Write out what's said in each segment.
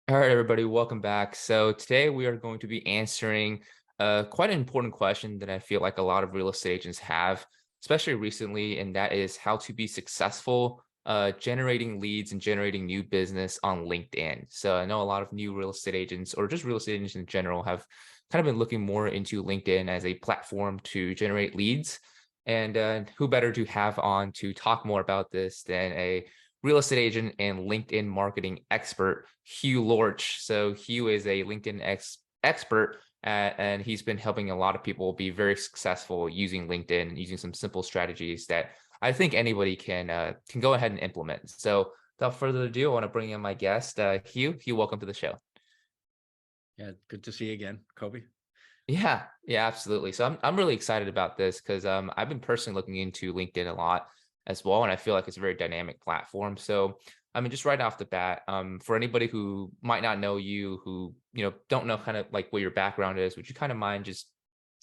All right, everybody, welcome back. So today we are going to be answering quite an important question that I feel like a lot of real estate agents have, especially recently, and that is how to be successful generating leads and generating new business on LinkedIn. So I know a lot of new real estate agents or just real estate agents in general have kind of been looking more into LinkedIn as a platform to generate leads. And who better to have on to talk more about this than a real estate agent and LinkedIn marketing expert, Hugh Lorch. So Hugh is a LinkedIn expert, and he's been helping a lot of people be very successful using LinkedIn and using some simple strategies that I think anybody can go ahead and implement. So without further ado, I want to bring in my guest, Hugh. Hugh, welcome to the show. Yeah, good to see you again, Kobe. Yeah, yeah, absolutely. So I'm really excited about this because I've been personally looking into LinkedIn a lot as well, and I feel like it's a very dynamic platform. So I mean, just right off the bat, for anybody who might not know you, who don't know kind of like what your background is, would you kind of mind just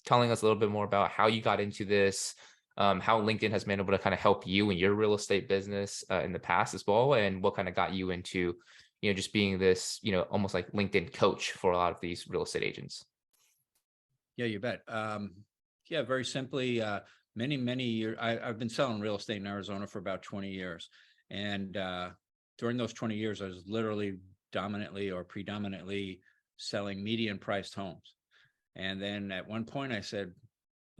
telling us a little bit more about how you got into this, how LinkedIn has been able to kind of help you in your real estate business in the past as well, and what kind of got you into, just being this, almost like LinkedIn coach for a lot of these real estate agents. Yeah, you bet. Yeah, very simply, many years. I've been selling real estate in Arizona for about 20 years, and during those 20 years, I was literally dominantly or predominantly selling median priced homes. And then at one point, I said,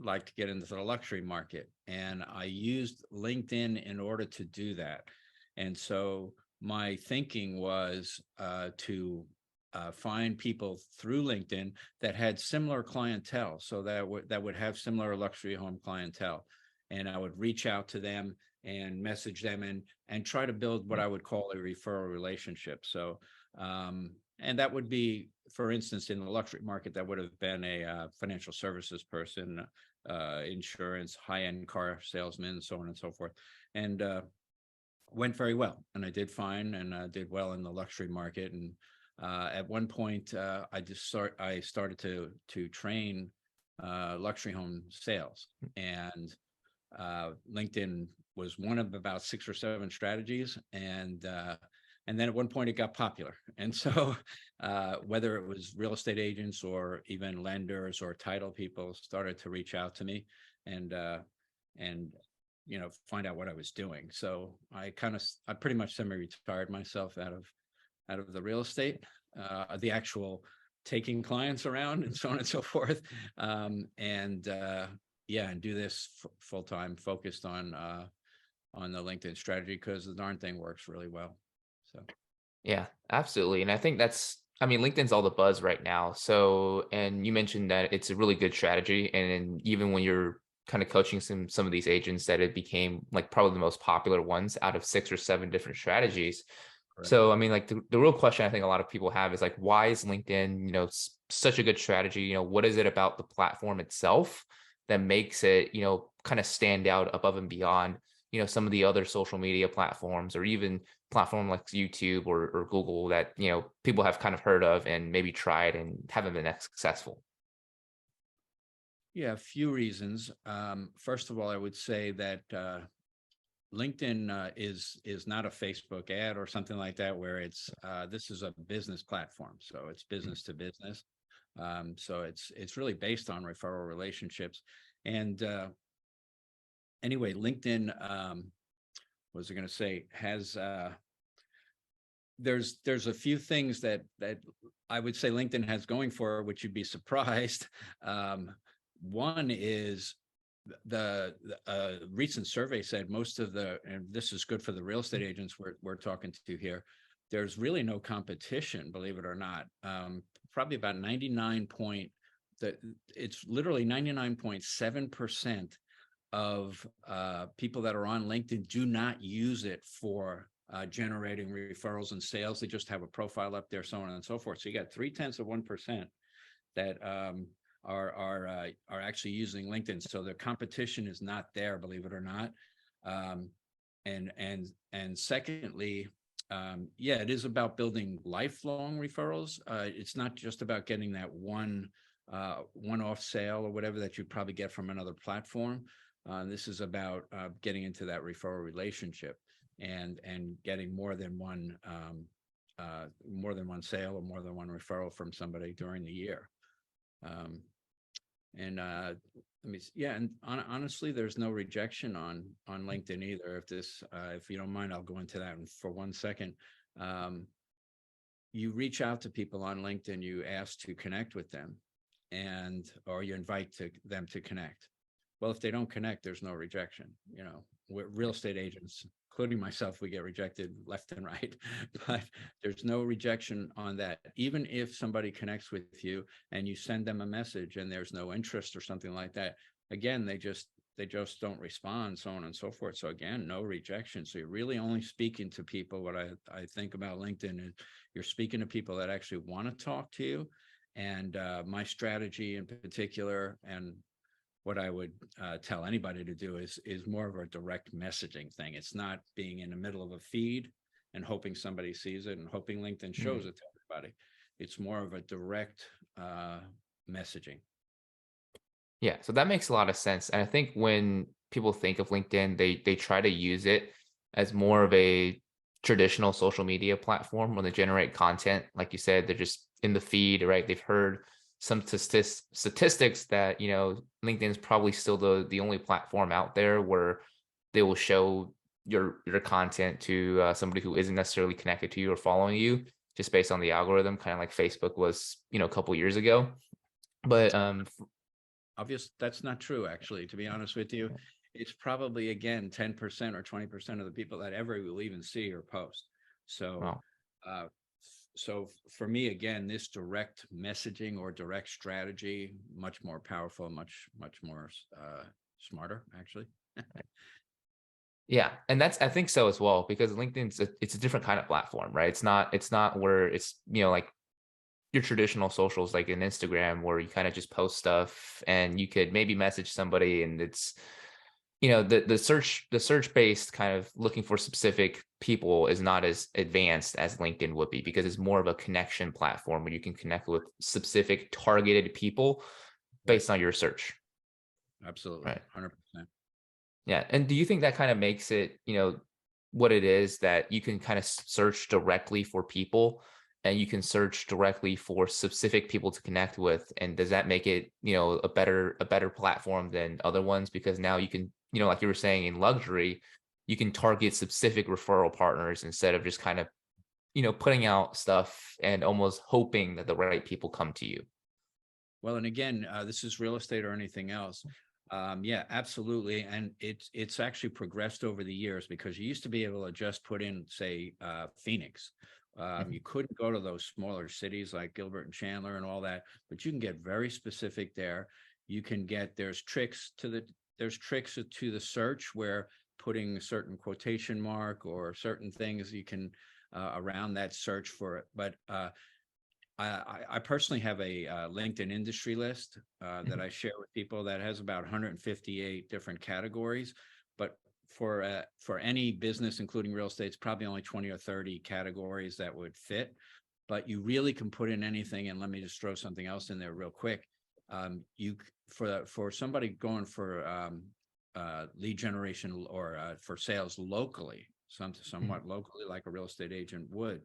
"I'd like to get into the luxury market," and I used LinkedIn in order to do that. And so my thinking was to find people through LinkedIn that had similar clientele, so that would have similar luxury home clientele, and I would reach out to them and message them and try to build what I would call a referral relationship. So, and that would be, for instance, in the luxury market, that would have been a financial services person, insurance, high-end car salesman, so on and so forth, and went very well. And I did fine, and did well in the luxury market. And at one point, I started to train luxury home sales, and LinkedIn was one of about 6 or 7 strategies, and then at one point it got popular, and so whether it was real estate agents or even lenders or title people started to reach out to me, and and find out what I was doing. So I pretty much semi-retired myself out of the real estate, the actual taking clients around and so on and so forth. And Yeah, and do this full time, focused on the LinkedIn strategy because the darn thing works really well. So Yeah, absolutely. And I think I mean, LinkedIn's all the buzz right now. So, and you mentioned that it's a really good strategy. And even when you're kind of coaching some of these agents, that it became like probably the most popular ones out of 6 or 7 different strategies. correct. So, I mean, like the real question I think a lot of people have is like, why is LinkedIn, such a good strategy? What is it about the platform itself that makes it, kind of stand out above and beyond, some of the other social media platforms or even platform like YouTube or Google that, people have kind of heard of and maybe tried and haven't been that successful. Yeah, a few reasons. First of all, I would say that LinkedIn is not a Facebook ad or something like that, where this is a business platform, so it's business to business. So it's really based on referral relationships. And anyway, LinkedIn, what was I going to say, has there's a few things that I would say LinkedIn has going for it, which you'd be surprised. One is the recent survey said most of and this is good for the real estate agents we're talking to here, there's really no competition, believe it or not. Probably about 99 point that it's literally 99.7% of people that are on LinkedIn do not use it for generating referrals and sales. They just have a profile up there, so on and so forth. So you got 0.3% that are actually using LinkedIn. So the competition is not there, believe it or not. And secondly, yeah, it is about building lifelong referrals. It's not just about getting that one-off sale or whatever that you probably get from another platform. This is about getting into that referral relationship and getting more than one more than one sale or more than one referral from somebody during the year. Um, and yeah, and honestly, there's no rejection on LinkedIn either. If you don't mind, I'll go into that for 1 second. Um, you reach out to people on LinkedIn, you ask to connect with them, or you invite them to connect. Well, if they don't connect, there's no rejection. We're real estate agents, including myself, we get rejected left and right, but there's no rejection on that. Even if somebody connects with you and you send them a message and there's no interest or something like that, again, they just don't respond, so on and so forth. So again, no rejection. So you're really only speaking to people. What I think about LinkedIn is you're speaking to people that actually want to talk to you. And my strategy in particular, and what I would tell anybody to do is more of a direct messaging thing. It's not being in the middle of a feed and hoping somebody sees it and hoping LinkedIn shows it to everybody. It's more of a direct messaging. Yeah, so that makes a lot of sense. And I think when people think of LinkedIn, they try to use it as more of a traditional social media platform when they generate content. Like you said, they're just in the feed, right? They've heard some statistics that, LinkedIn is probably still the only platform out there where they will show your content to somebody who isn't necessarily connected to you or following you, just based on the algorithm, kind of like Facebook was, a couple years ago. But Obvious, that's not true, actually, to be honest with you. It's probably, again, 10% or 20% of the people that ever will even see your post. So well, uh, so for me, again, this direct messaging or direct strategy, much more powerful, much more smarter, actually. yeah, and I think so as well, because it's a different kind of platform, right? It's not where it's, like your traditional socials like an Instagram where you kind of just post stuff and you could maybe message somebody and it's, the search based kind of looking for specific people is not as advanced as LinkedIn would be, because it's more of a connection platform where you can connect with specific targeted people Right. based on your search. Absolutely. Right. 100%. Yeah. And do you think that kind of makes it, what it is that you can kind of search directly for people and you can search directly for specific people to connect with? And does that make it, a better platform than other ones? Because now you can, like you were saying in luxury, you can target specific referral partners instead of just kind of, putting out stuff and almost hoping that the right people come to you. Well, and again, this is real estate or anything else. Yeah, absolutely. And it's actually progressed over the years, because you used to be able to just put in, say, Phoenix. Mhm. You couldn't go to those smaller cities like Gilbert and Chandler and all that, but you can get very specific there. You can get there's tricks to the search, where putting a certain quotation mark or certain things you can around that search for it. But I personally have a LinkedIn industry list that Mhm. I share with people that has about 158 different categories. But for any business, including real estate, it's probably only 20 or 30 categories that would fit. But you really can put in anything. And let me just throw something else in there real quick. For somebody going for lead generation or for sales locally, Mhm. somewhat locally, like a real estate agent would,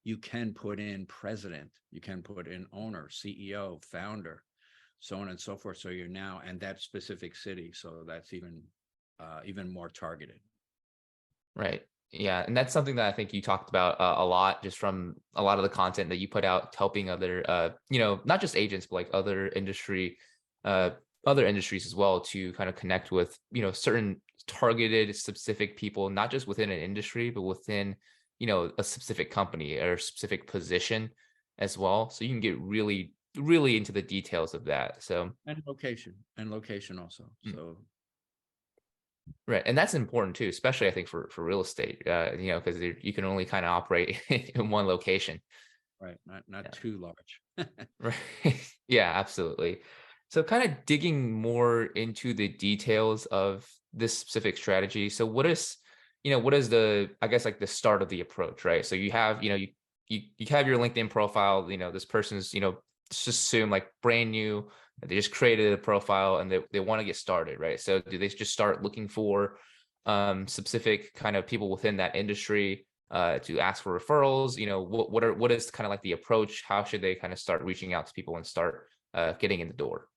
you can put in president, you can put in owner, CEO, founder, so on and so forth. So you're now and that specific city. So that's even more targeted. Right. Yeah. And that's something that I think you talked about a lot, just from a lot of the content that you put out, helping other, not just agents, but like uh, other industries as well, to kind of connect with, certain targeted specific people, not just within an industry, but within, a specific company or a specific position as well. So you can get really, really into the details of that. So, And location also. mm. So Right, and that's important too, especially I think for real estate, because you can only kind of operate in one location. right, not Yeah, too large. right. Yeah, absolutely. So, kind of digging more into the details of this specific strategy. So, what is the, I guess, like the start of the approach, right? So you have, you have your LinkedIn profile. This person's, let's just assume like brand new. They just created a profile and they want to get started, right? So do they just start looking for specific kind of people within that industry? to ask for referrals? What is kind of like the approach? How should they kind of start reaching out to people and start getting in the door?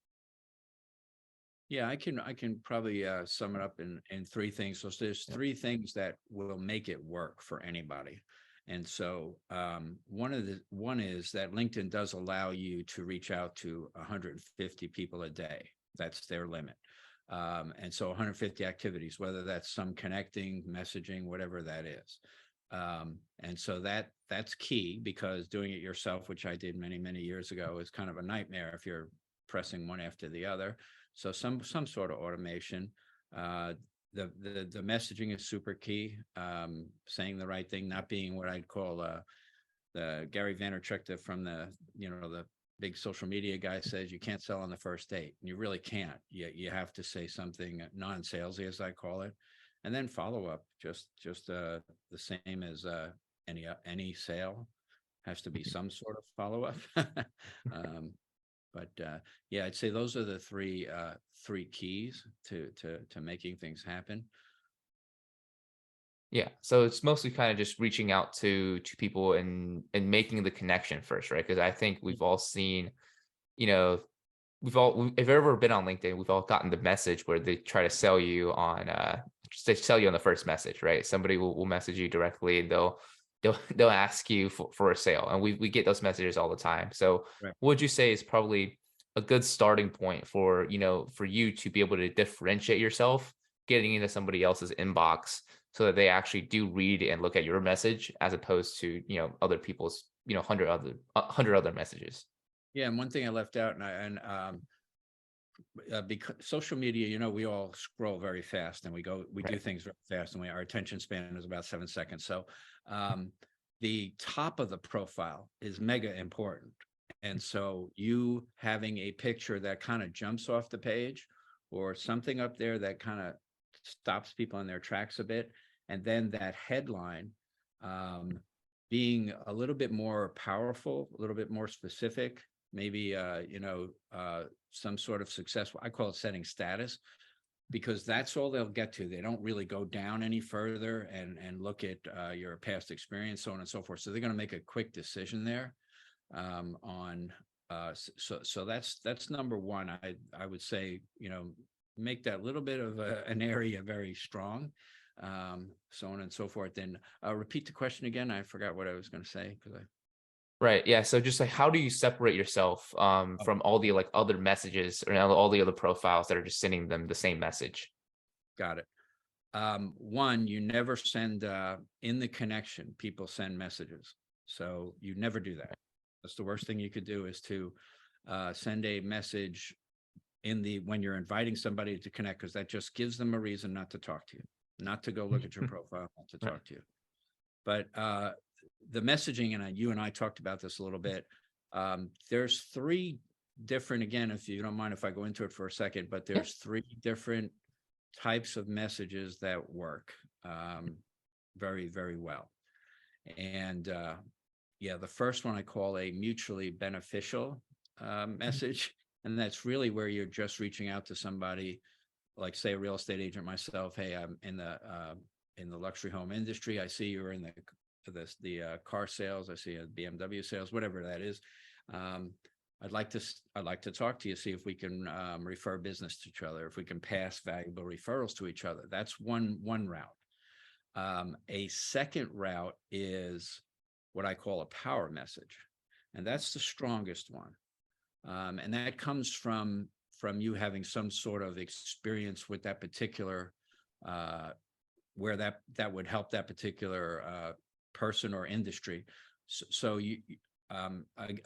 Yeah, I can probably sum it up in three things. So there's three things that will make it work for anybody. And so one is that LinkedIn does allow you to reach out to 150 people a day. That's their limit. And so 150 activities, whether that's some connecting, messaging, whatever that is. And so that's key, because doing it yourself, which I did many, many years ago, is kind of a nightmare if you're pressing one after the other. So some sort of automation. The messaging is super key. Saying the right thing, not being what I'd call the Gary Vaynerchuk from the big social media guy says you can't sell on the first date. And you really can't. You have to say something non-salesy, as I call it, and then follow up. Just the same as any sale has to be some sort of follow up. um, but yeah, I'd say those are the three keys to making things happen. Yeah. So it's mostly kind of just reaching out to people and making the connection first, right? Because I think we've all seen, you know, if you've ever been on LinkedIn, we've all gotten the message where they try to sell you on they sell you on the first message, right? Somebody will message you directly and they'll ask you for a sale. And we get those messages all the time. So Right. what would you say is probably a good starting point for, for you to be able to differentiate yourself getting into somebody else's inbox so that they actually do read and look at your message as opposed to, other people's, 100 other messages. Yeah, and one thing I left out, and because social media, we all scroll very fast, and we do Right. things very fast, and our attention span is about 7 seconds. So um, the top of the profile is mega important. And so you having a picture that kind of jumps off the page, or something up there that kind of stops people in their tracks a bit, and then that headline um, being a little bit more powerful, a little bit more specific, maybe some sort of successful, I call it setting status, because that's all they'll get to. They don't really go down any further and look at your past experience, so on and so forth. So they're going to make a quick decision there on so that's number one. I would say, make that little bit of an area very strong, so on and so forth. Then repeat the question again. I forgot what I was going to say because I. Right. Yeah. So just like how do you separate yourself Oh, from all the like other messages or all the other profiles that are just sending them the same message? got it. One, you never send in the connection, people send messages. So you never do that. That's the worst thing you could do, is to send a message when you're inviting somebody to connect, because that just gives them a reason not to talk to you, not to go look at your profile, not to Right. talk to you. But the messaging, and you and I talked about this a little bit. There's three different, again, if you don't mind if I go into it for a second, but Yeah. there's three different types of messages that work very, very well. And yeah, the first one I call a mutually beneficial message. And that's really where you're just reaching out to somebody, like say a real estate agent myself. Hey, I'm in the luxury home industry. I see you're in the car sales. I see a BMW sales, whatever that is. Um, I'd like to talk to you, see if we can refer business to each other, if we can pass valuable referrals to each other. That's one route. A second route is what I call a power message, and that's the strongest one. And that comes from you having some sort of experience with that particular where that would help that particular person or industry. So you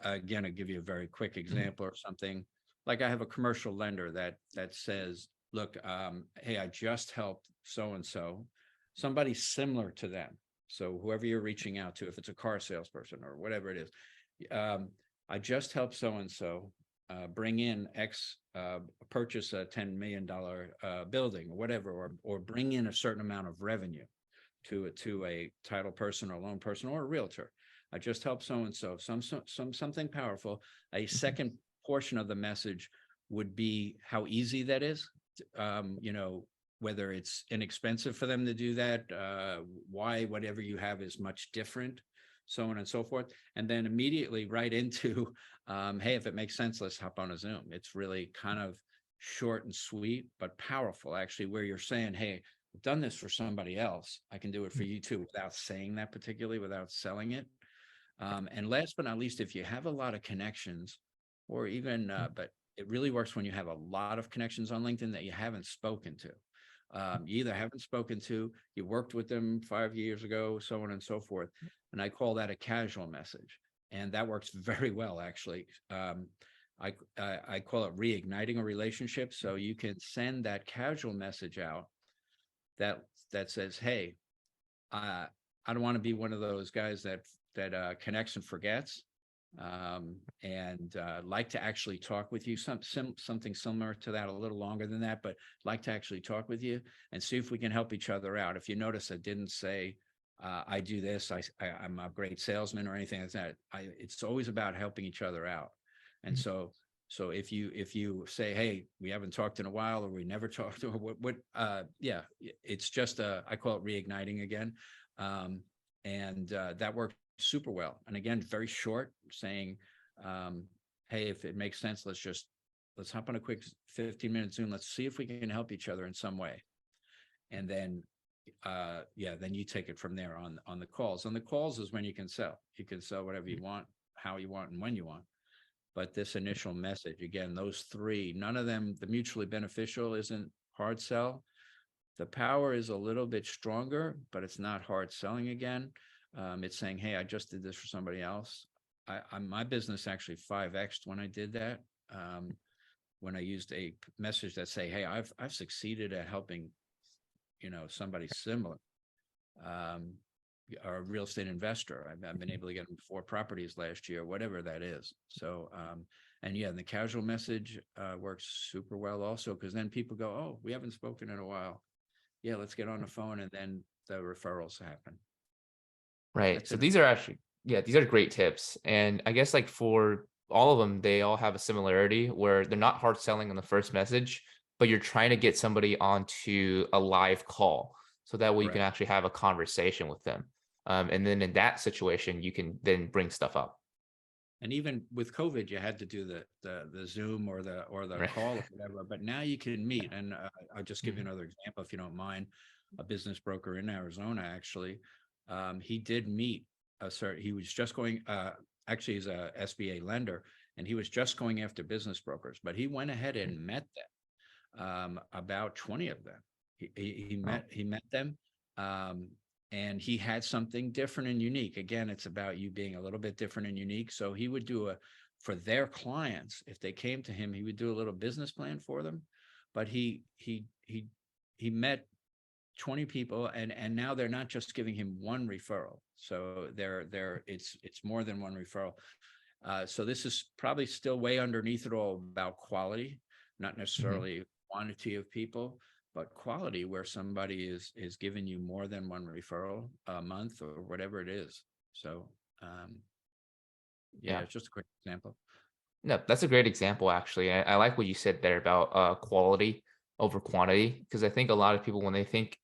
again, I'll give you a very quick Mhm. example or something. Like I have a commercial lender that says, look, hey, I just helped so and so, somebody similar to them. So whoever you're reaching out to, if it's a car salesperson or whatever it is, I just helped so and so bring in X, purchase a $10 million building or whatever, or bring in a certain amount of revenue to a title person or loan person or a realtor. I just helped so and so, something powerful. A Mhm. second portion of the message would be how easy that is. Um, you know, whether it's inexpensive for them to do that, why whatever you have is much different, so on and so forth. And then immediately right into, hey, if it makes sense, let's hop on a Zoom. It's really kind of short and sweet, but powerful, actually, where you're saying, hey, I've done this for somebody else. I can do it for you too, without saying that, particularly without selling it. And last but not least, if you have a lot of connections, or even, but it really works when you have a lot of connections on LinkedIn that you haven't spoken to. You either haven't spoken to, you worked with them 5 years ago, so on and so forth. And I call that a casual message. And that works very well, actually. I call it reigniting a relationship. So you can send that casual message out that that says, hey, I don't want to be one of those guys that connects and forgets, and like to actually talk with you, something similar to that, a little longer than that, but like to actually talk with you and see if we can help each other out. If you notice, I didn't say I do this, I'm a great salesman or anything like that. It's always about helping each other out. And so if you say, hey, we haven't talked in a while, or we never talked, or yeah, it's just I call it reigniting again. And that worked super well. And again, very short, saying, hey, if it makes sense, let's hop on a quick 15-minute Zoom. Let's see if we can help each other in some way. And then, yeah, then you take it from there on the calls. On the calls is when you can sell. You can sell whatever you want, how you want, and when you want. But this initial message, again, those three, none of them, the mutually beneficial isn't hard sell. The power is a little bit stronger, but it's not hard selling again. It's saying, hey, I just did this for somebody else. My business actually 5x'd when I did that. When I used a message that say, hey, I've succeeded at helping, somebody similar, or a real estate investor. I've been able to get them 4 properties last year, whatever that is. So, and yeah, the casual message works super well also, because then people go, oh, we haven't spoken in a while. Yeah, let's get on the phone, and then the referrals happen. Right. That's So it. these are actually, yeah, these are great tips. And I guess like for all of them, they all have a similarity where they're not hard selling on the first message, but you're trying to get somebody onto a live call. So that way you can Correct. actually have a conversation with them. And then in that situation, you can then bring stuff up. And even with COVID, you had to do the Zoom or the Right. call or whatever. But now you can meet. And I'll just give you Mhm. another example, if you don't mind. A business broker in Arizona, actually, he did meet a certain. He was just going. Actually, he's a SBA lender, and he was just going after business brokers. But he went ahead and met them, about 20 of them. Oh, He met them, um, and he had something different and unique. Again, it's about you being a little bit different and unique. So he would do for their clients, if they came to him, he would do a little business plan for them. But he met 20 people, and now they're not just giving him one referral. So it's more than one referral. So this is probably still way underneath it all about quality, not mhm. necessarily quantity of people, but quality, where somebody is giving you more than one referral a month or whatever it is. So yeah, Yeah. it's just a quick example. No, that's a great example, actually. I like what you said there about quality over quantity, because I think a lot of people when they think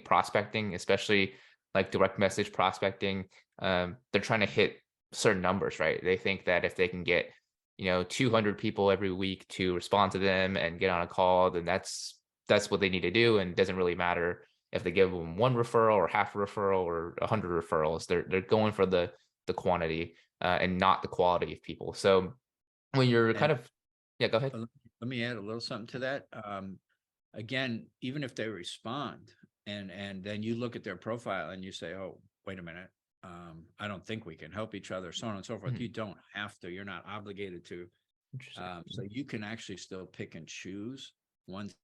prospecting, especially like direct message prospecting, they're trying to hit certain numbers, right? They think that if they can get 200 people every week to respond to them and get on a call, then that's what they need to do, and it doesn't really matter if they give them one referral or half a referral or 100 referrals. They're going for the quantity and not the quality of people. So when you're And kind of yeah, go ahead. let me add a little something to that. Again, even if they respond, and then you look at their profile and you say, oh, wait a minute, I don't think we can help each other, so on and so forth. Mhm. You don't have to, you're not obligated to. Interesting. So you can actually still pick and choose once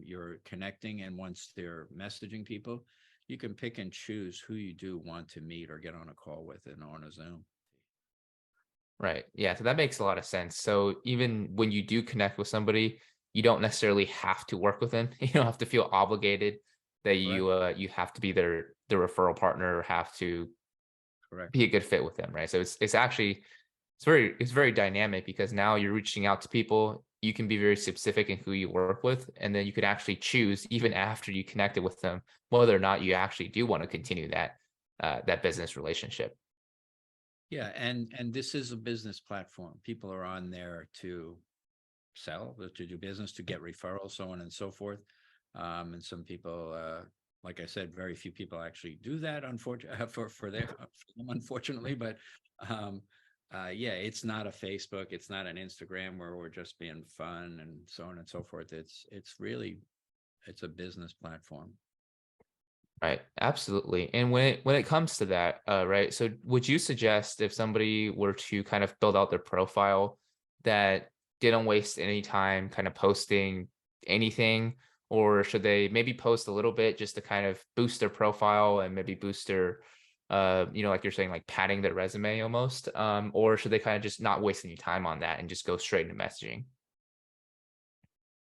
you're connecting, and once they're messaging people, you can pick and choose who you do want to meet or get on a call with and on a Zoom. Right. Yeah, so that makes a lot of sense. So even when you do connect with somebody, you don't necessarily have to work with them. You don't have to feel obligated that Correct. you have to be their referral partner or have to Correct. be a good fit with them, right? So it's actually it's very dynamic because now you're reaching out to people. you can be very specific in who you work with, and then you could actually choose even after you connected with them whether or not you actually do want to continue that business relationship. Yeah, and this is a business platform. People are on there to sell, to do business, to get referrals, so on and so forth. And some people, like I said, very few people actually do that, unfortunately, for them, unfortunately. But um, yeah, it's not a Facebook, it's not an Instagram where we're just being fun and so on and so forth. It's really it's a business platform. Right, absolutely. And when it comes to that, right? So would you suggest if somebody were to kind of build out their profile that didn't waste any time kind of posting anything, or should they maybe post a little bit just to kind of boost their profile and maybe boost their like you're saying, like padding their resume almost, or should they kind of just not waste any time on that and just go straight into messaging?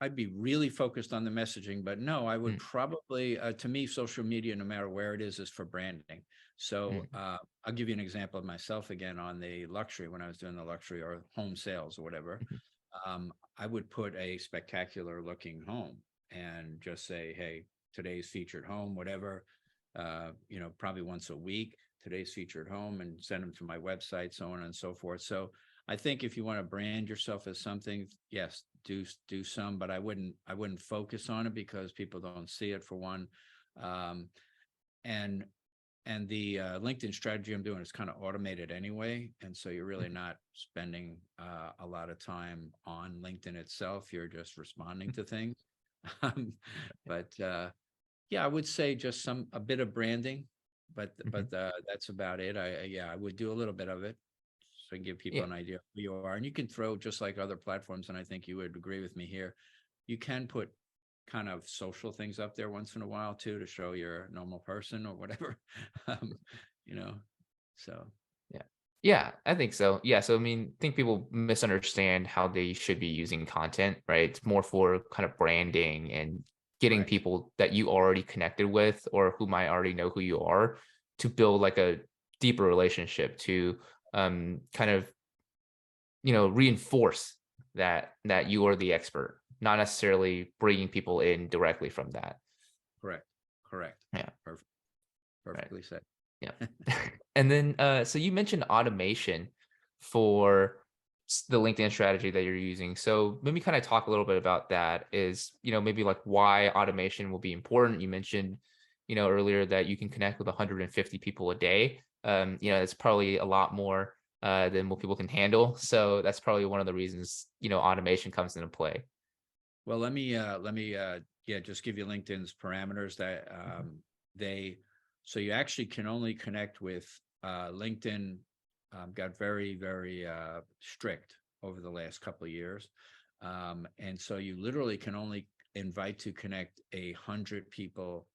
I'd be really focused on the messaging, but no, I would Mm, probably, to me, social media, no matter where it is for branding. So mm, I'll give you an example of myself again on the luxury, when I was doing the luxury or home sales or whatever. mhm, I would put a spectacular looking home and just say, hey, today's featured home, whatever, probably once a week, today's featured home, and send them to my website, so on and so forth. So I think if you want to brand yourself as something, yes, do some, but I wouldn't focus on it because people don't see it for one. Um, and and the LinkedIn strategy I'm doing is kind of automated anyway, and so you're really mhm, not spending a lot of time on LinkedIn itself. You're just responding to things. um, but yeah, I would say just a bit of branding, mhm. but that's about it. Yeah, I would do a little bit of it so I can give people Yeah. an idea of who you are. And you can throw, just like other platforms, and I think you would agree with me here, you can put kind of social things up there once in a while too to show you're a normal person or whatever. um, you know, so Yeah. Yeah, I think so. Yeah, so I mean, I think people misunderstand how they should be using content, right? It's more for kind of branding and getting correct. people that you already connected with or who might already know who you are to build like a deeper relationship to kind of, reinforce that you are the expert, not necessarily bringing people in directly from that. Correct. Correct. Yeah, Perfect. right. Perfectly said. Yeah. And then, so you mentioned automation for the LinkedIn strategy that you're using. So maybe kind of talk a little bit about that is, maybe like why automation will be important. You mentioned, earlier that you can connect with 150 people a day. It's probably a lot more than what people can handle. So that's probably one of the reasons, automation comes into play. Well, let me yeah, just give you LinkedIn's parameters that Mhm, they so you actually can only connect with LinkedIn got very, very strict over the last couple of years. And so you literally can only invite to connect 100 people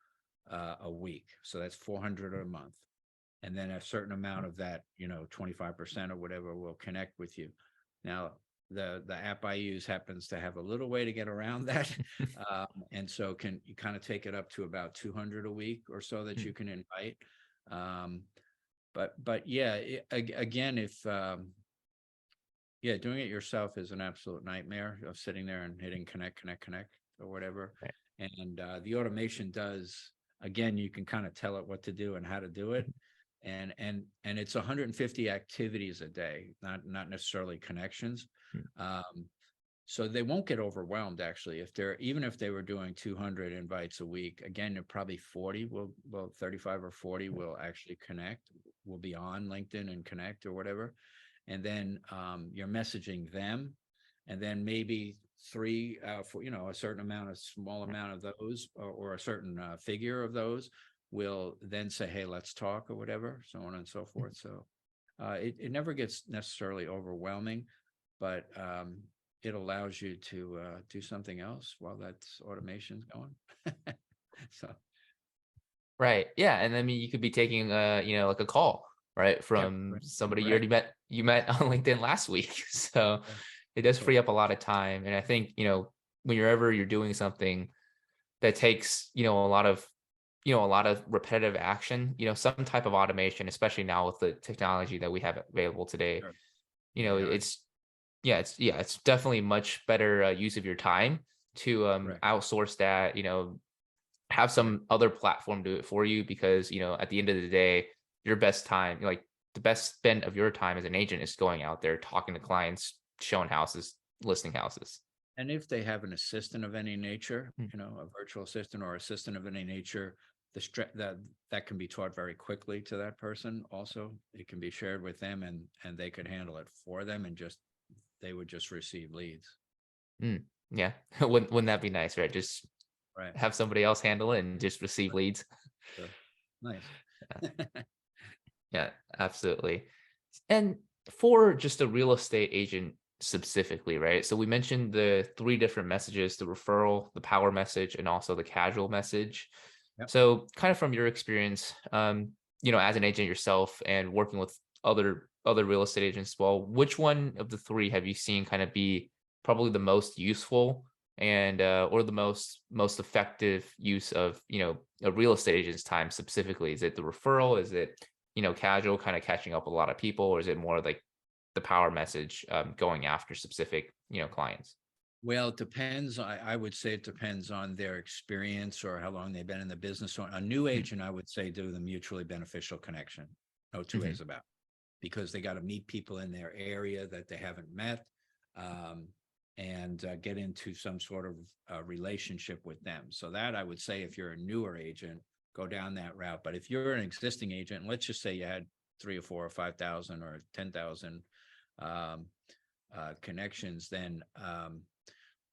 a week. So that's 400 a month. And then a certain amount of that, 25% or whatever will connect with you. Now, the app I use happens to have a little way to get around that. And so can you kind of take it up to about 200 a week or so that mhm, you can invite. Um, but yeah, again, if yeah, doing it yourself is an absolute nightmare of sitting there and hitting connect, connect, connect or whatever. right. And the automation does, again, you can kind of tell it what to do and how to do it. And it's 150 activities a day, not necessarily connections. Mhm, Um, so they won't get overwhelmed actually. Even if they were doing 200 invites a week, again, they're probably 40 will 35 or 40 will actually connect, will be on LinkedIn and connect or whatever. And then you're messaging them, and then maybe three for a certain amount, a small right. amount of those, or a certain figure of those will then say, hey, let's talk or whatever, so on and so Mhm. forth. So it never gets necessarily overwhelming, but it allows you to do something else while that's automation's going. So Right. Yeah. And I mean, you could be taking like a call, right, yep, from right, somebody you right, already met on LinkedIn last week. So yeah, it does free correct, up a lot of time. And I think, whenever you're doing something that takes, a lot of repetitive action, some type of automation, especially now with the technology that we have available today, sure. you know, AI, it's it's definitely much better use of your time to Correct. outsource that, have Right. some other platform do it for you because, at the end of the day, your best time, like the best spend of your time as an agent is going out there talking to clients, showing houses, listing houses. And if they have an assistant of any nature, Mm. a virtual assistant or assistant of any nature, that can be taught very quickly to that person. Also, it can be shared with them, and they could handle it for them, and just they would just receive leads. Mm. Yeah. Wouldn't that be nice, right? Just Right. have somebody else handle it and just receive Right. leads. Sure. Nice. Yeah, absolutely. And for just a real estate agent specifically, right? So we mentioned the three different messages: the referral, the power message, and also the casual message. Yep. So, kind of from your experience, as an agent yourself and working with other real estate agents as well, which one of the three have you seen kind of be probably the most useful and or the most effective use of a real estate agent's time specifically? Is it the referral? Is it casual, kind of catching up with a lot of people, or is it more like the power message, going after specific, clients? Well, it depends. I would say it depends on their experience or how long they've been in the business. So a new agent, I would say, do the mutually beneficial connection. No two Mm-hmm. ways about it, because they got to meet people in their area that they haven't met, um, and get into some sort of relationship with them. So that I would say, if you're a newer agent, go down that route. But if you're an existing agent, and let's just say you had 3 or 4 or 5,000 or 10,000 um, connections, then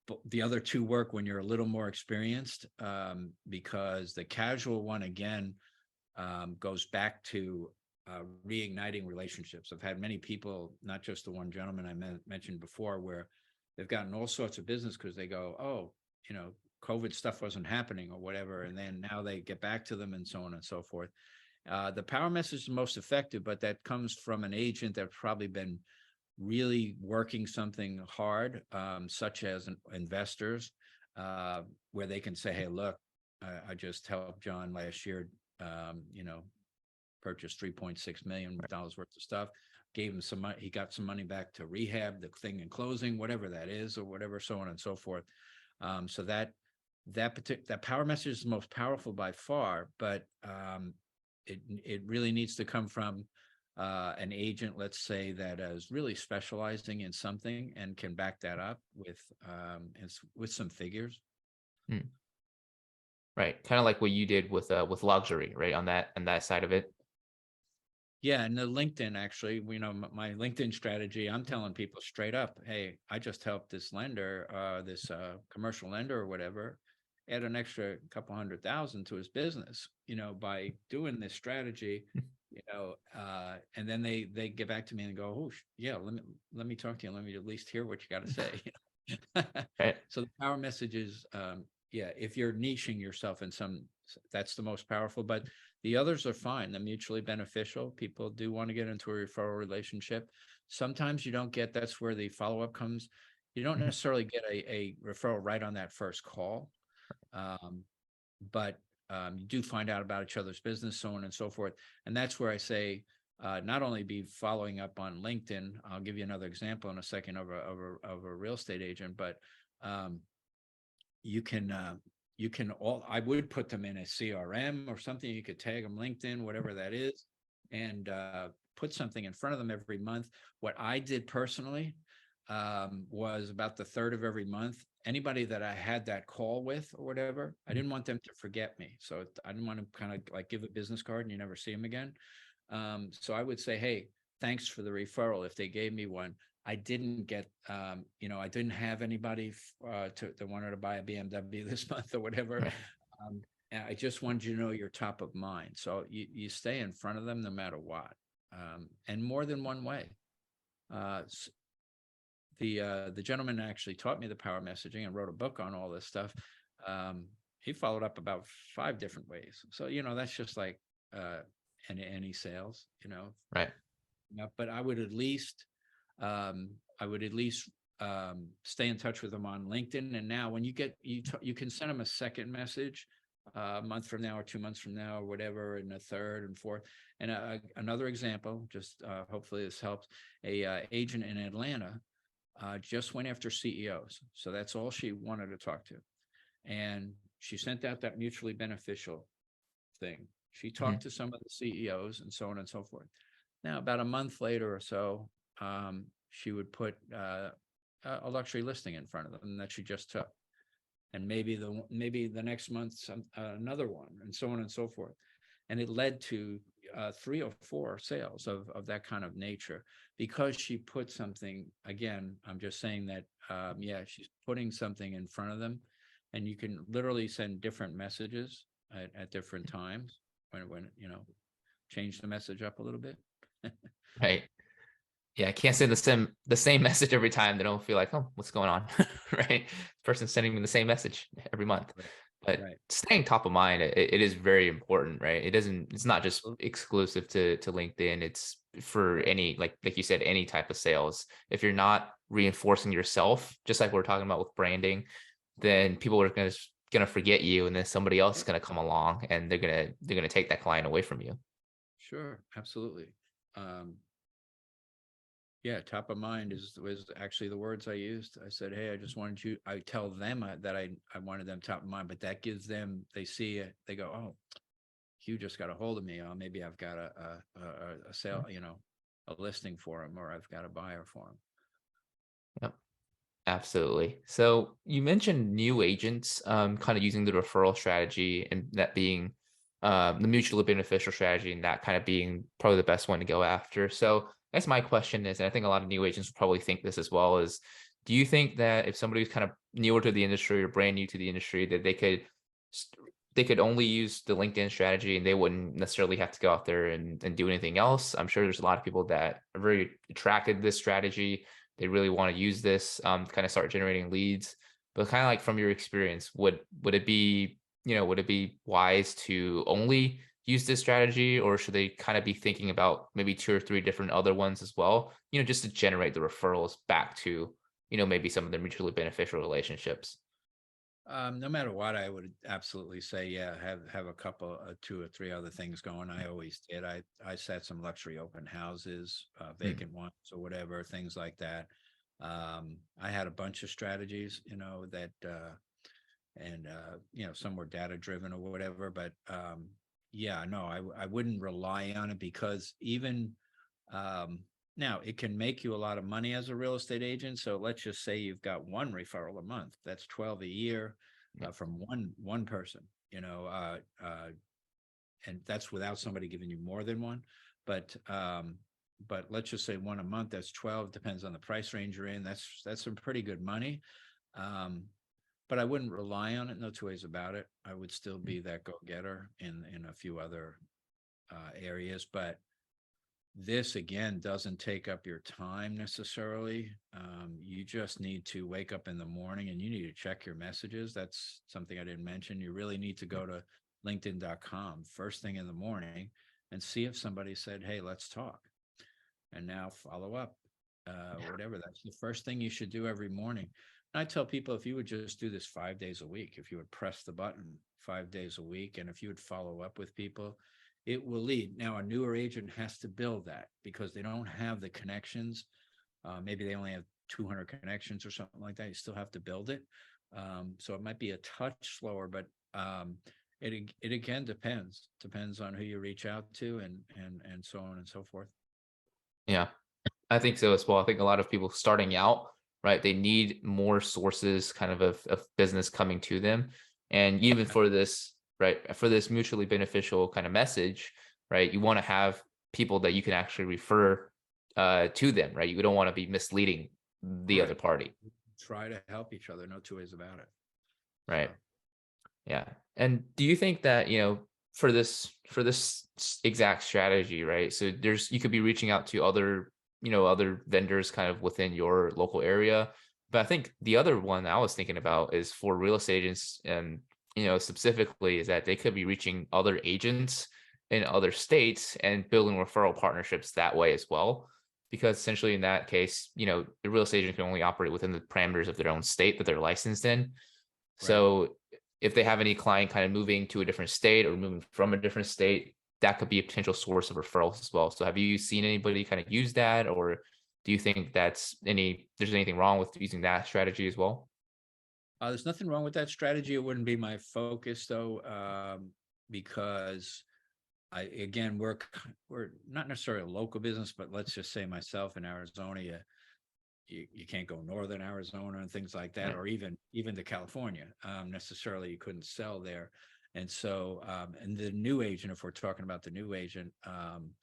but the other two work when you're a little more experienced, because the casual one, again, goes back to reigniting relationships. I've had many people, not just the one gentleman I mentioned before, where they've gotten all sorts of business because they go, oh, COVID stuff wasn't happening or whatever. And then now they get back to them, and so on and so forth. The power message is most effective, but that comes from an agent that's probably been really working something hard, such as investors, where they can say, hey, look, I just helped John last year, purchased $3.6 million worth of stuff, gave him some money. He got some money back to rehab the thing in closing, whatever that is, or whatever, so on and so forth. So that power message is the most powerful by far, but it really needs to come from an agent, let's say, that is really specializing in something and can back that up with some figures. Mm. Right, kind of like what you did with luxury, right, on that side of it. Yeah, and the LinkedIn, actually, my LinkedIn strategy, I'm telling people straight up, hey, I just helped this lender, this commercial lender or whatever, add an extra couple 100,000 to his business, by doing this strategy, and then they get back to me and go, oh, yeah, let me talk to you. Let me at least hear what you got to say. Right. So the power message is, yeah, if you're niching yourself in that's the most powerful, but the others are fine. They're mutually beneficial. People do want to get into a referral relationship. Sometimes you don't get, that's where the follow-up comes. You don't Mhm. necessarily get a referral right on that first call. But you do find out about each other's business, so on and so forth. And that's where I say, not only be following up on LinkedIn. I'll give you another example in a second of a real estate agent, but um, you can I would put them in a CRM or something. You could tag them LinkedIn, whatever that is, and put something in front of them every month. What I did personally, was about the third of every month. Anybody that I had that call with or whatever, I didn't want them to forget me. So I didn't want to kind of like give a business card and you never see them again. So I would say, hey, thanks for the referral. If they gave me one, I didn't get, I didn't have anybody that wanted to buy a BMW this month or whatever. Right. And I just wanted you to know you're top of mind. So you stay in front of them no matter what, and more than one way. The gentleman actually taught me the power messaging and wrote a book on all this stuff. He followed up about 5 different ways. So, that's just like any sales, Right. but um, I would at least stay in touch with them on LinkedIn. And now when you can send them a second message a month from now or 2 months from now or whatever, and a third and fourth. And another example, just hopefully this helps, a agent in Atlanta just went after CEOs. So that's all she wanted to talk to. And she sent out that mutually beneficial thing. She Mhm. talked to some of the CEOs and so on and so forth. Now, about a month later or so, she would put a luxury listing in front of them that she just took, and maybe the next month another one, and so on and so forth. And it led to 3 or 4 sales of that kind of nature, because she put something. Again, I'm just saying that yeah, she's putting something in front of them, and you can literally send different messages at different times when change the message up a little bit. Right. Yeah, I can't say the same message every time. They don't feel like, oh, what's going on, right? Person sending me the same message every month. Right. But Right. staying top of mind, it is very important, right? It's not just exclusive to LinkedIn. It's for any, like you said, any type of sales. If you're not reinforcing yourself, just like we're talking about with branding, then people are gonna forget you, and then somebody else is Yeah, gonna come along, and they're gonna take that client away from you. sure, absolutely. Um, Yeah, top of mind was actually the words I used. I said, "Hey, I just wanted you." I tell them that I wanted them top of mind, but that gives them, they see it, they go, "Oh, Hugh just got a hold of me. Oh, maybe I've got a sale, a listing for him, or I've got a buyer for him." Yep. Absolutely. So you mentioned new agents, kind of using the referral strategy and that being the mutually beneficial strategy, and that kind of being probably the best one to go after. So I guess my question is, and I think a lot of new agents will probably think this as well, is do you think that if somebody who's kind of newer to the industry or brand new to the industry, that they could only use the LinkedIn strategy and they wouldn't necessarily have to go out there and do anything else? I'm sure there's a lot of people that are very attracted to this strategy. They really want to use this to kind of start generating leads. But kind of like from your experience, would it be, would it be wise to only use this strategy, or should they kind of be thinking about maybe 2 or 3 different other ones as well, just to generate the referrals back to, maybe some of the mutually beneficial relationships? No matter what, I would absolutely say, yeah, have a couple, 2 or 3 other things going. I always did. I set some luxury open houses, Mm, vacant ones or whatever, things like that. I had a bunch of strategies, that and some were data driven or whatever. But yeah, no, I wouldn't rely on it, because even um, now it can make you a lot of money as a real estate agent. So let's just say you've got one referral a month. That's 12 a year, yeah, from one person. And that's without somebody giving you more than one. But let's just say one a month. That's 12. Depends on the price range you're in. That's some pretty good money. Um, but I wouldn't rely on it. No two ways about it. I would still mm, be that go getter in a few other areas. But this again doesn't take up your time necessarily. You just need to wake up in the morning and you need to check your messages. That's something I didn't mention. You really need to yeah, go to LinkedIn.com first thing in the morning and see if somebody said, "Hey, let's talk." And now follow up, yeah. whatever. That's the first thing you should do every morning. And I tell people, if you would just do this 5 days a week, if you would press the button 5 days a week, and if you would follow up with people, it will lead. Now, a newer agent has to build that because they don't have the connections. Maybe they only have 200 connections or something like that. You still have to build it. So it might be a touch slower, but it again depends on who you reach out to, and so on and so forth. Yeah. I think so as well. I think a lot of people starting out, right, they need more sources kind of business coming to them. And even for this, right, for this mutually beneficial kind of message, right, you want to have people that you can actually refer to them, right? You don't want to be misleading the other Right. party, Try to help each other. No two ways about it. right? So, Yeah. And do you think that, for this exact strategy, right? So you could be reaching out to other vendors kind of within your local area. But I think the other one I was thinking about is for real estate agents, and specifically, is that they could be reaching other agents in other states and building referral partnerships that way as well. Because essentially in that case, the real estate agent can only operate within the parameters of their own state that they're licensed in. right. So if they have any client kind of moving to a different state or moving from a different state, that could be a potential source of referrals as well. So have you seen anybody kind of use that, or Do you think there's anything wrong with using that strategy as well? There's nothing wrong with that strategy. It wouldn't be my focus though, because again, we're not necessarily a local business, but let's just say myself in Arizona, you can't go northern Arizona and things like that, Right. or even to California. Necessarily, you couldn't sell there. And so, and the new agent, if we're talking about the new agent, um,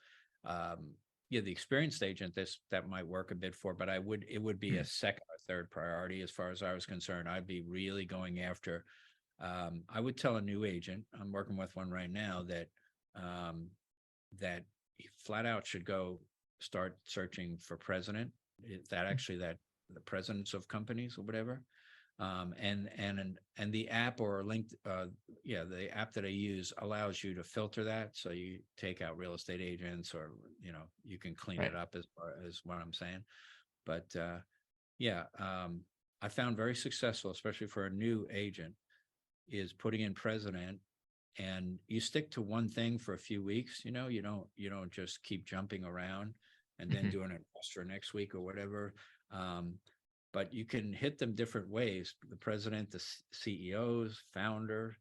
yeah, the experienced agent, that might work a bit for, but it would be a Mm. second or third priority as far as I was concerned. I'd be really going after. I would tell a new agent, I'm working with one right now, um, that he flat out should go start searching for president. That actually that the presidents of companies or whatever, and the app or link, yeah, the app that I use allows you to filter that, so you take out real estate agents, or you can clean Right. it up as far as what I'm saying. But yeah, I found very successful, especially for a new agent, is putting in president, and you stick to one thing for a few weeks. You don't just keep jumping around and then Mhm. doing it for next week or whatever. um, but you can hit them different ways: the president, the CEOs, founder.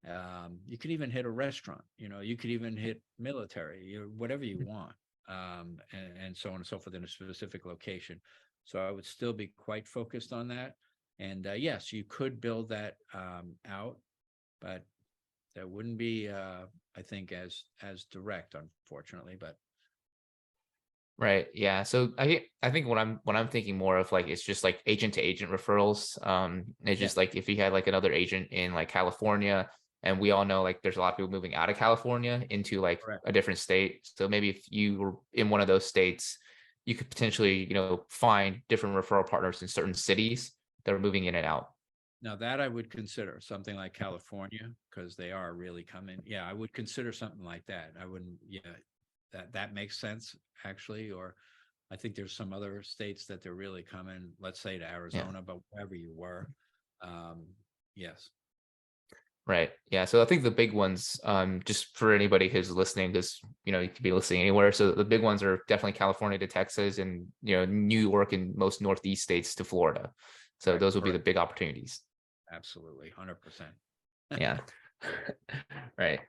You could even hit a restaurant, you could even hit military, whatever you want, and so on and so forth in a specific location. So I would still be quite focused on that. And yes, you could build that out, but that wouldn't be, I think, as direct, unfortunately. But Right. Yeah. So I think what I'm thinking more of, like, it's just like agent to agent referrals. It's yeah, just like if you had like another agent in like California, and we all know like there's a lot of people moving out of California into like correct. a different state. So maybe if you were in one of those states, you could potentially, find different referral partners in certain cities that are moving in and out. Now that I would consider something like California, because they are really coming. Yeah, I would consider something like that. I wouldn't. Yeah, that makes sense actually. Or I think there's some other states that they're really coming. Let's say to Yeah. Arizona, but wherever you were, um, yes, Right. Yeah. So I think the big ones, just for anybody who's listening, because you could be listening anywhere. So the big ones are definitely California to Texas, and New York and most Northeast states to Florida. So correct, those will be the correct, big opportunities. absolutely, 100%. Yeah. Right.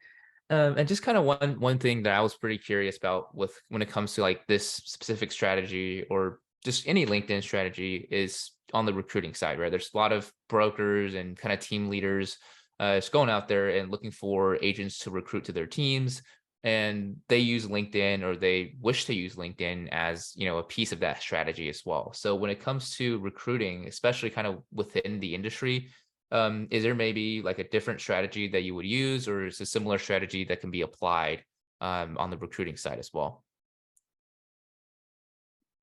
And just kind of one thing that I was pretty curious about with when it comes to like this specific strategy, or just any LinkedIn strategy, is on the recruiting side, right? There's a lot of brokers and kind of team leaders just going out there and looking for agents to recruit to their teams. And they use LinkedIn, or they wish to use LinkedIn as, a piece of that strategy as well. So when it comes to recruiting, especially kind of within the industry, is there maybe like a different strategy that you would use, or is a similar strategy that can be applied on the recruiting side as well?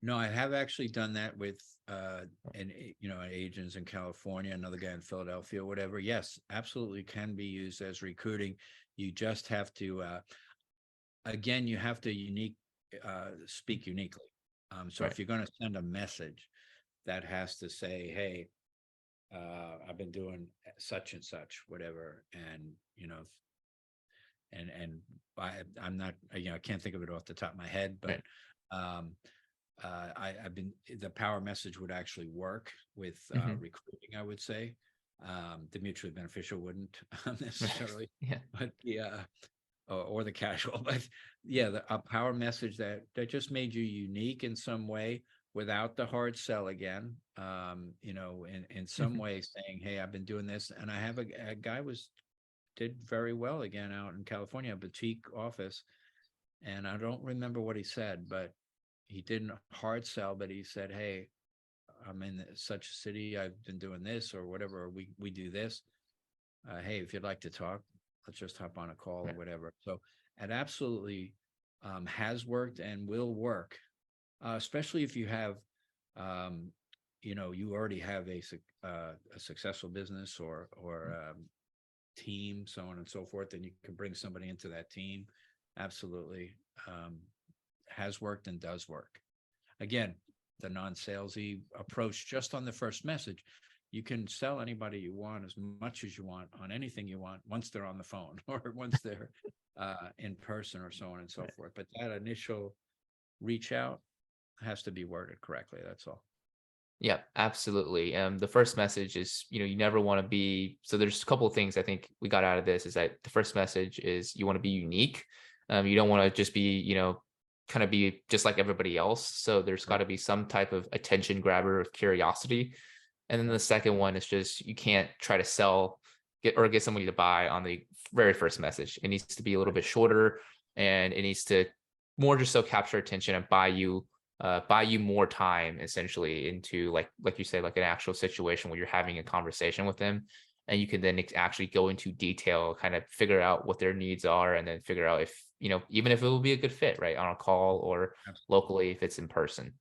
No, I have actually done that with agents in California, another guy in Philadelphia, whatever. Yes, absolutely can be used as recruiting. You just have to, again, you have to speak uniquely. So Right. if you're going to send a message, that has to say, hey, I've been doing such and such, whatever, and and I'm not, I can't think of it off the top of my head, but Right. um, I've been the power message would actually work with Hmm. recruiting, I would say. The mutually beneficial wouldn't Right. necessarily, Yeah. but or the casual, but yeah, a power message that just made you unique in some way without the hard sell again. In some Hmm. way saying, hey, I've been doing this, and I have a guy did very well again out in California, a boutique office, and I don't remember what he said, but he didn't hard sell, but he said, hey, I'm in such a city, I've been doing this or whatever, we do this. Hey, if you'd like to talk, let's just hop on a call or Right. whatever. So it absolutely has worked and will work, especially if you have, um, you already have a successful business or team, so on and so forth, and you can bring somebody into that team. Absolutely, um, has worked and does work. Again, the non-salesy approach just on the first message. You can sell anybody you want as much as you want on anything you want once they're on the phone or once they're in person or so on and so Right. forth. But that initial reach out, has to be worded correctly. That's all. Yeah, absolutely. The first message is, you never want to be, so there's a couple of things I think we got out of this is that the first message is you want to be unique. You don't want to just be, kind of be just like everybody else. So there's got Right. to be some type of attention grabber of curiosity. And then the second one is just you can't try to sell get somebody to buy on the very first message. It needs to be a little Right. bit shorter, and it needs to more just so capture attention and buy you more time essentially into like you say, like an actual situation where you're having a conversation with them, and you can then actually go into detail, kind of figure out what their needs are, and then figure out if even if it will be a good fit, right, on a call or Absolutely. locally if it's in person.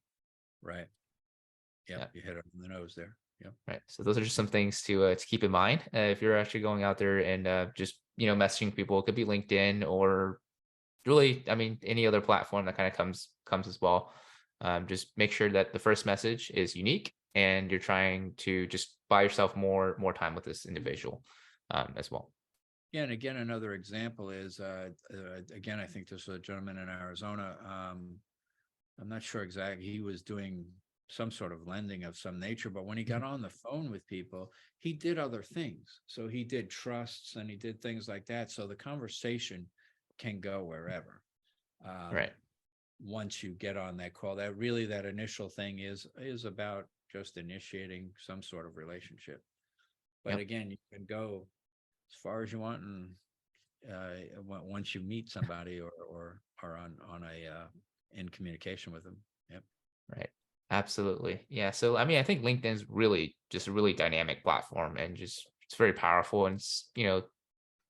Right. Yep. Yeah. You hit it on the nose there. Yep. Right. So those are just some things to keep in mind if you're actually going out there and just messaging people. It could be LinkedIn or really, I mean, any other platform that kind of comes as well. Just make sure that the first message is unique, and you're trying to just buy yourself more time with this individual as well. Yeah, and again, another example is again, I think this was a gentleman in Arizona. I'm not sure exactly. He was doing some sort of lending of some nature, but when he got Mhm. on the phone with people, he did other things. So he did trusts and he did things like that. So the conversation can go wherever. Um, Right. once you get on that call, that really that initial thing is about just initiating some sort of relationship. But Yep. again, you can go as far as you want, and once you meet somebody or are on a in communication with them. Yep. Right. Absolutely. Yeah. So I mean, I think LinkedIn's really just a really dynamic platform, and just it's very powerful, and it's I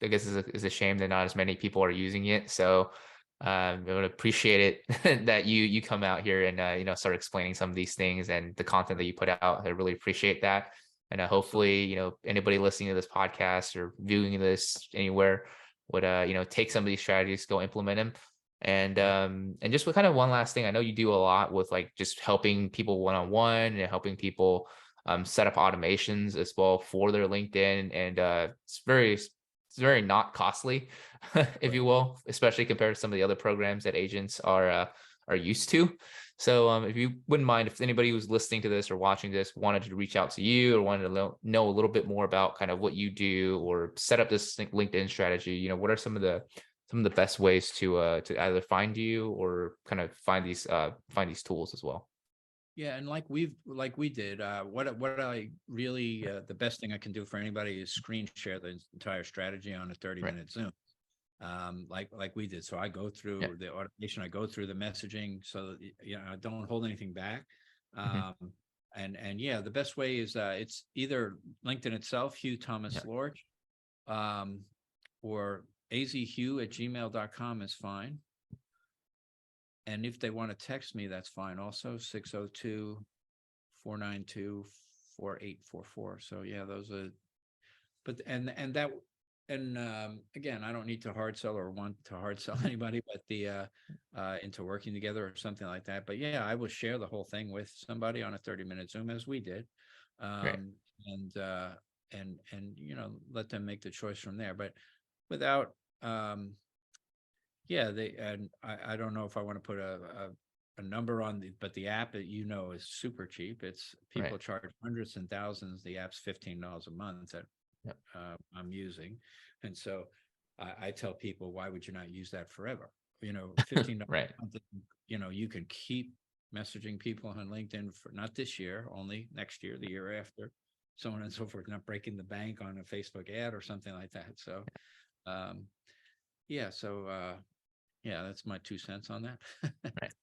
guess it's a shame that not as many people are using it. So I would appreciate it that you come out here and start explaining some of these things and the content that you put out. I really appreciate that. And hopefully, anybody listening to this podcast or viewing this anywhere would take some of these strategies, go implement them. Right. And just with kind of one last thing, I know you do a lot with like just helping people one on one and helping people set up automations as well for their LinkedIn, and it's very not costly, if Right. you will, especially compared to some of the other programs that agents are used to. So if you wouldn't mind, if anybody who's listening to this or watching this wanted to reach out to you or wanted to know a little bit more about kind of what you do or set up this LinkedIn strategy, what are some of the best ways to either find you or kind of find these tools as well? Yeah, and like we did, what I really the best thing I can do for anybody is screen share the entire strategy on a 30 Right. minute Zoom. Like we did. So I go Yeah. through the automation, I go through the messaging so that I don't hold anything back. Hmm. Um, and yeah, the best way is it's either LinkedIn itself, Hugh Yeah. Thomas Lorch, um, or azhugh@gmail.com is fine. And if they want to text me, that's fine. Also 602-492-4844. So yeah, those are, but, and that, and again, I don't need to hard sell or want to hard sell anybody, but into working together or something like that. But yeah, I will share the whole thing with somebody on a 30-minute Zoom as we did. Right. Um, and, let them make the choice from there. But without, yeah, and I don't know if I want to put a number on but the app is super cheap. It's Right. people charge hundreds and thousands. The app's $15 a month that Yeah. I'm using. And so I tell people, why would you not use that forever? $15 Right. a month, you can keep messaging people on LinkedIn for not this year, only next year, the year after, so on and so forth, not breaking the bank on a Facebook ad or something like that. So, um, yeah, so, yeah, that's my 2 cents on that. Right.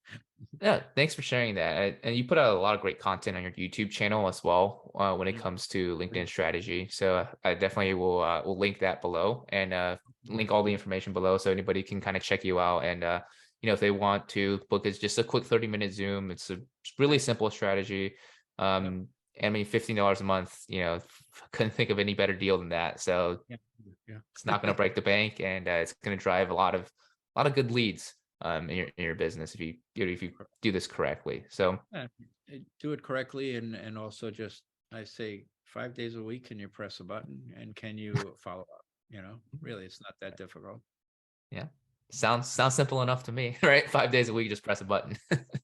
Yeah, thanks for sharing that. And you put out a lot of great content on your YouTube channel as well when it Mm, comes to great. LinkedIn strategy. So I definitely will link that below, and link all the information below so anybody can kind of check you out. And if they want to book, it's just a quick 30-minute Zoom. It's a really simple strategy. Yep. I mean, $15 a month. Couldn't think of any better deal than that. So Yeah. Yeah. it's not going to break the bank, and it's going to drive a lot of good leads in your business if you do this correctly. So Yeah, do it correctly, and also just I say 5 days a week. Can you press a button and can you follow up? Really, it's not that difficult. yeah, sounds simple enough to me, right? 5 days a week, just press a button.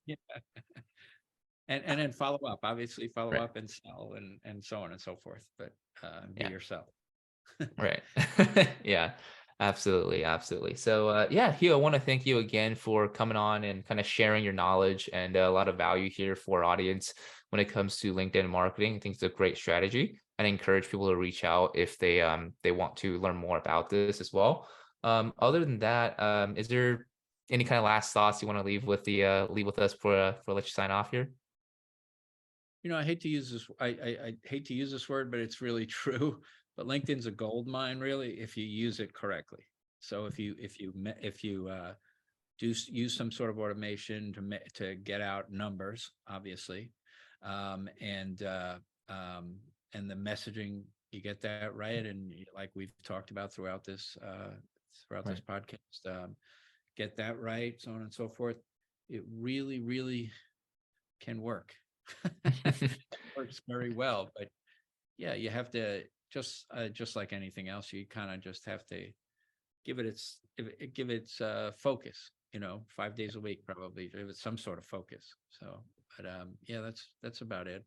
Yeah. and then follow up, obviously follow Right. up and sell and so on and so forth, but be Yeah. yourself. Right. Yeah, absolutely. Absolutely. So, yeah, Hugh, I want to thank you again for coming on and kind of sharing your knowledge and a lot of value here for our audience when it comes to LinkedIn marketing. I think it's a great strategy and I encourage people to reach out if they want to learn more about this as well. Other than that, is there any kind of last thoughts you want to leave with us for let you sign off here? I hate to use this. I hate to use this word, but it's really true. But LinkedIn's a gold mine, really, if you use it correctly. So if you use some sort of automation to get out numbers, obviously, and and the messaging, you get that right, and like we've talked about throughout this Right. podcast, get that right, so on and so forth. It really, really can work. Works very well, but yeah, you have to just like anything else, you kind of just have to give it its focus, 5 days a week, probably give it some sort of focus. So, but yeah, that's about it.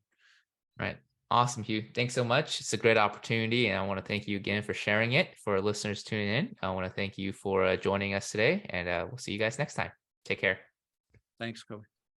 Right. Awesome, Hugh. Thanks so much. It's a great opportunity, and I want to thank you again for sharing it. For our listeners tuning in, I want to thank you for joining us today, and we'll see you guys next time. Take care. Thanks, Kobe.